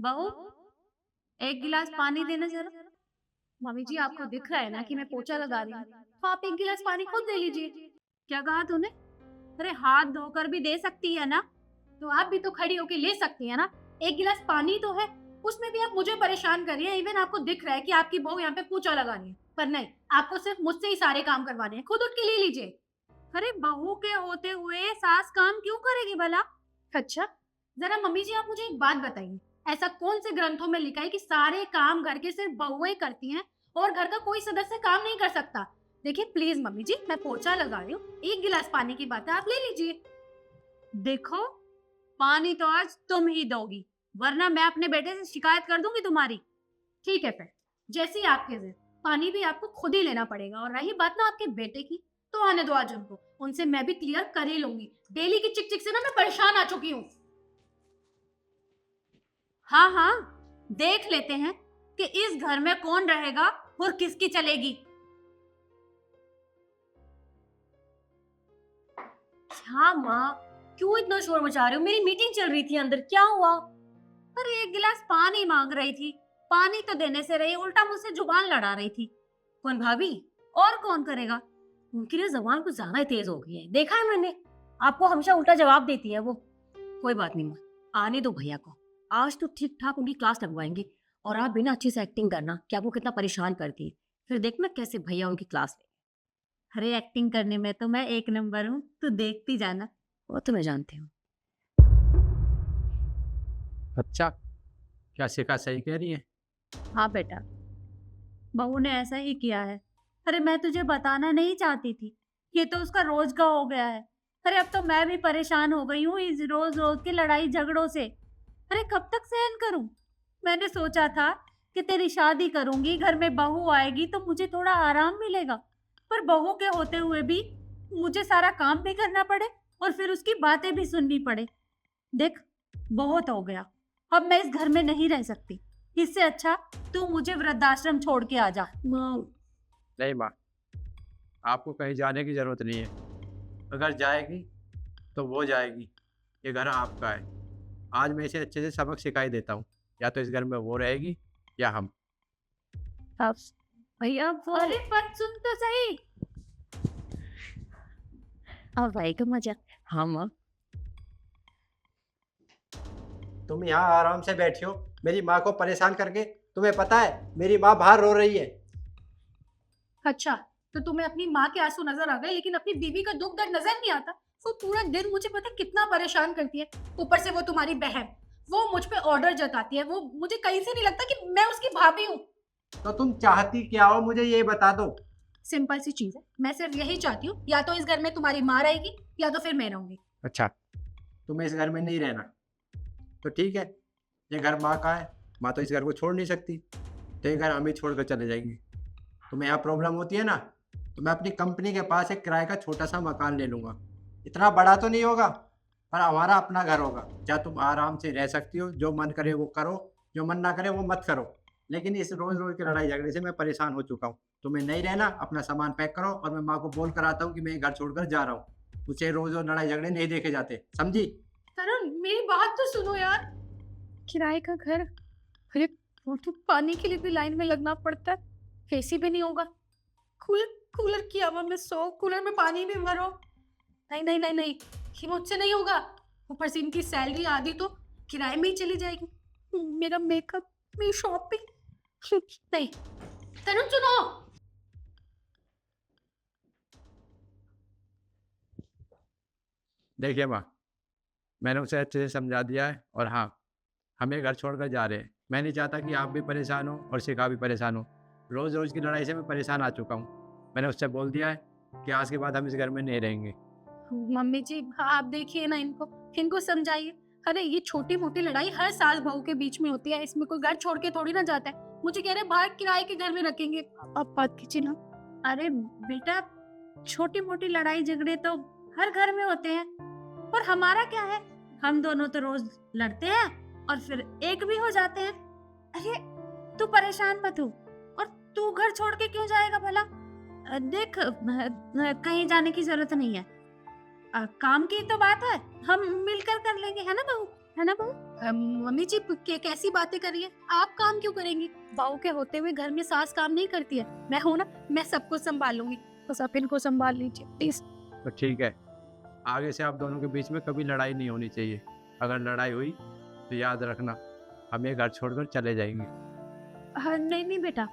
बहू, एक गिलास पानी देना जरा। मम्मी जी, आपको दिख रहा है ना कि मैं पोछा लगा रही हूँ, तो आप एक गिलास पानी खुद दे लीजिए। क्या कहा तूने? अरे हाथ धोकर भी दे सकती है ना, तो आप भी तो खड़ी होके ले सकती है ना। एक गिलास पानी तो है, उसमें भी आप मुझे परेशान कर रही है। इवन आपको दिख रहा है कि आपकी बहू यहाँ पे पोछा लगा रही है, पर नहीं, आपको सिर्फ मुझसे ही सारे काम करवाने हैं। खुद उठ के ले लीजिए। अरे बहू के होते हुए सास काम क्यों करेगी भला? अच्छा, जरा मम्मी जी आप मुझे एक बात बताइए, ऐसा कौन से ग्रंथों में लिखा है कि सारे काम घर के सिर्फ बहुएं करती हैं और घर का कोई सदस्य काम नहीं कर सकता? देखिए प्लीज मम्मी जी, मैं पोछा लगा रही हूँ, एक गिलास पानी की बात है, आप ले लीजिए। देखो, पानी तो आज तुम ही दोगी, वरना मैं अपने बेटे से शिकायत कर दूंगी तुम्हारी। ठीक है फिर, जैसे ही आपके जिद, पानी भी आपको खुद ही लेना पड़ेगा। और रही बात ना आपके बेटे की, तो आने दो आज उनको, उनसे मैं भी क्लियर कर ही लूंगी। डेली की चिक चिक से ना मैं परेशान आ चुकी हूँ। हाँ हाँ, देख लेते हैं कि इस घर में कौन रहेगा और किसकी चलेगी। हाँ माँ, क्यों इतना शोर मचा रहे हो? मेरी मीटिंग चल रही थी अंदर, क्या हुआ? अरे एक गिलास पानी मांग रही थी, पानी तो देने से रही, उल्टा मुझसे जुबान लड़ा रही थी। कौन, भाभी? और कौन करेगा? उनकी ना जबान कुछ ज्यादा ही तेज हो गई है, देखा है मैंने। आपको हमेशा उल्टा जवाब देती है वो। कोई बात नहीं माँ, आने दो भैया को। आज तो ठीक ठाक उनकी क्लास लगवाएंगे। और आप बिना अच्छी से एक्टिंग करना कि आपको कितना परेशान करती है। फिर देखना कैसे भैया उनकी क्लास ले। अरे एक्टिंग करने में तो मैं एक नंबर हूँ, तू देखती जाना। वो तो मैं जानती हूँ। अच्छा, क्या शिखा सही कह रही है? हाँ बेटा, बहू ने ऐसा ही किया है। अरे मैं तुझे बताना नहीं चाहती थी, ये तो उसका रोज का हो गया है। अरे अब तो मैं भी परेशान हो गई हूँ इस रोज रोज के लड़ाई झगड़ों से। अरे कब तक सहन करूं? मैंने सोचा था कि तेरी शादी करूंगी, घर में बहू आएगी तो मुझे थोड़ा आराम मिलेगा, पर बहू के होते हुए भी मुझे सारा काम भी करना पड़े और फिर उसकी बातें भी सुननी पड़े। देख, बहुत हो गया, अब मैं इस घर में नहीं रह सकती। इससे अच्छा तू मुझे वृद्धाश्रम छोड़ के आ जा। माँ, नहीं माँ, आपको कहीं जाने की ज़रूरत नहीं है। अगर जाएगी तो वो जाएगी, ये घर आपका है। आज मैं इसे अच्छे से सबक सिखाई देता हूँ। या तो इस घर में वो रहेगी या हम। अब भैया वो। अरे पर सुन तो सही। अब भाई का मजा। हाँ माँ। तुम यहाँ आराम से बैठी हो मेरी माँ को परेशान करके। तुम्हें पता है मेरी माँ बाहर रो रही है। अच्छा, तो तुम्हें अपनी माँ के आंसू नजर आ गए, लेकिन अपनी बीवी का दुख दर्द नजर नहीं आता। वो पूरा दिन मुझे पता है कितना परेशान करती है। ऊपर से वो तुम्हारी बहन, वो मुझ पे ऑर्डर जताती है। वो मुझे कहीं से नहीं लगता कि मैं उसकी भाभी हूँ। तो तुम चाहती क्या हो मुझे ये बता दो। सिंपल सी चीज है, मैं सिर्फ यही चाहती हूँ, या तो इस घर में तुम्हारी माँ रहेगी या तो फिर मैं रहूंगी। अच्छा, तुम्हें इस घर में नहीं रहना तो ठीक है। ये घर माँ का है, माँ तो इस घर को छोड़ नहीं सकती, तो ये घर हम ही छोड़ कर चले जाएंगे। तुम्हें यहाँ प्रॉब्लम होती है ना, तो मैं अपनी कंपनी के पास एक किराए का छोटा सा मकान ले लूँगा। इतना बड़ा तो नहीं होगा, पर हमारा अपना घर होगा जहाँ तुम आराम से रह सकती हो। जो मन करे वो करो, जो मन ना करे वो मत करो। लेकिन इस रोज़ रोज़ की लड़ाई झगड़े से मैं परेशान हो चुका हूँ। तुम्हें नहीं रहना, अपना सामान पैक करो और मैं माँ को बोल कर आता हूँ कि मैं ये घर छोड़कर जा रहा हूँ। मुझे रोज़ रोज़ लड़ाई झगड़े नहीं देखे जाते, समझी? तरुण, मेरी बात तो सुनो यार। किराए का घर, अरे वो तो पानी के लिए भी लाइन में लगना पड़ता है, एसी भी नहीं होगा। कूलर कूलर की हवा में सो, कूलर में पानी भी भरो। नहीं नहीं नहीं नहीं, ये मुझसे नहीं होगा। ऊपर से इनकी सैलरी आधी तो किराए में ही चली जाएगी। मेरा मेकअप, मेरी शॉपिंग, नहीं। तरुण सुनो। देखिए माँ, मैंने उसे अच्छे से समझा दिया है। और हाँ, हम ये घर छोड़कर जा रहे हैं। मैं नहीं चाहता कि आप भी परेशान हो और शिखा भी परेशान हो। रोज़ रोज़ की लड़ाई से मैं परेशान आ चुका हूँ। मैंने उससे बोल दिया है कि आज के बाद हम इस घर में नहीं रहेंगे। मम्मी जी आप देखिए ना, इनको इनको समझाइए। अरे ये छोटी मोटी लड़ाई हर साल बहू के बीच में होती है, इसमें कोई घर छोड़ के थोड़ी ना जाता है। मुझे कह रहे बाहर किराए के घर में रखेंगे, आप बात कीजिए ना। अरे बेटा, छोटी मोटी लड़ाई झगड़े तो हर घर में होते हैं, पर हमारा क्या है, हम दोनों तो रोज लड़ते हैं और फिर एक भी हो जाते हैं। अरे तू परेशान मत हो, और तू घर छोड़ के क्यों जाएगा भला? देख, कहीं जाने की जरूरत नहीं है। काम की तो बात है, हम मिलकर कर लेंगे, है ना बहू? है ना बहू? मम्मी जी कैसी बातें कर रही है? आप काम क्यों करेंगी? बहू के होते हुए घर में सास काम नहीं करती है। मैं हूं ना, मैं सबको संभाल लूंगी, बस आप इनको संभाल लीजिए प्लीज। तो ठीक है, आगे से आप दोनों के बीच में कभी लड़ाई नहीं होनी चाहिए। अगर लड़ाई हुई तो याद रखना, हम ये घर छोड़कर चले जाएंगे। हाँ, नहीं नहीं बेटा,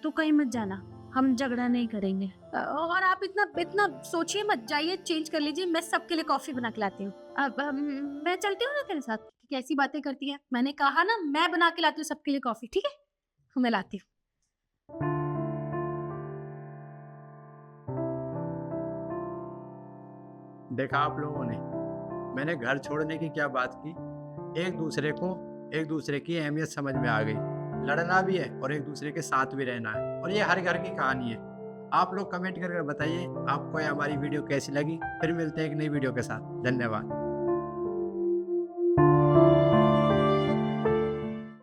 तू कहीं मत जाना, हम झगड़ा नहीं करेंगे। और आप इतना इतना सोचिए मत, जाइए चेंज कर लीजिए, मैं सबके लिए कॉफी बना के लाती हूँ। अब मैं चलती हूँ ना तेरे साथ। कैसी बातें करती है, मैंने कहा ना मैं बना के लाती हूँ सबके लिए कॉफी, ठीक है? मैं लाती हूँ। देखा आप लोगों ने, मैंने घर छोड़ने की क्या बात की। एक दूसरे की अहमियत समझ में आ गई। लड़ना भी है और एक दूसरे के साथ भी रहना है, और ये हर घर की कहानी है। आप लोग कमेंट करके बताइए आपको ये हमारी वीडियो कैसी लगी। फिर मिलते हैं एक नई वीडियो के साथ। धन्यवाद।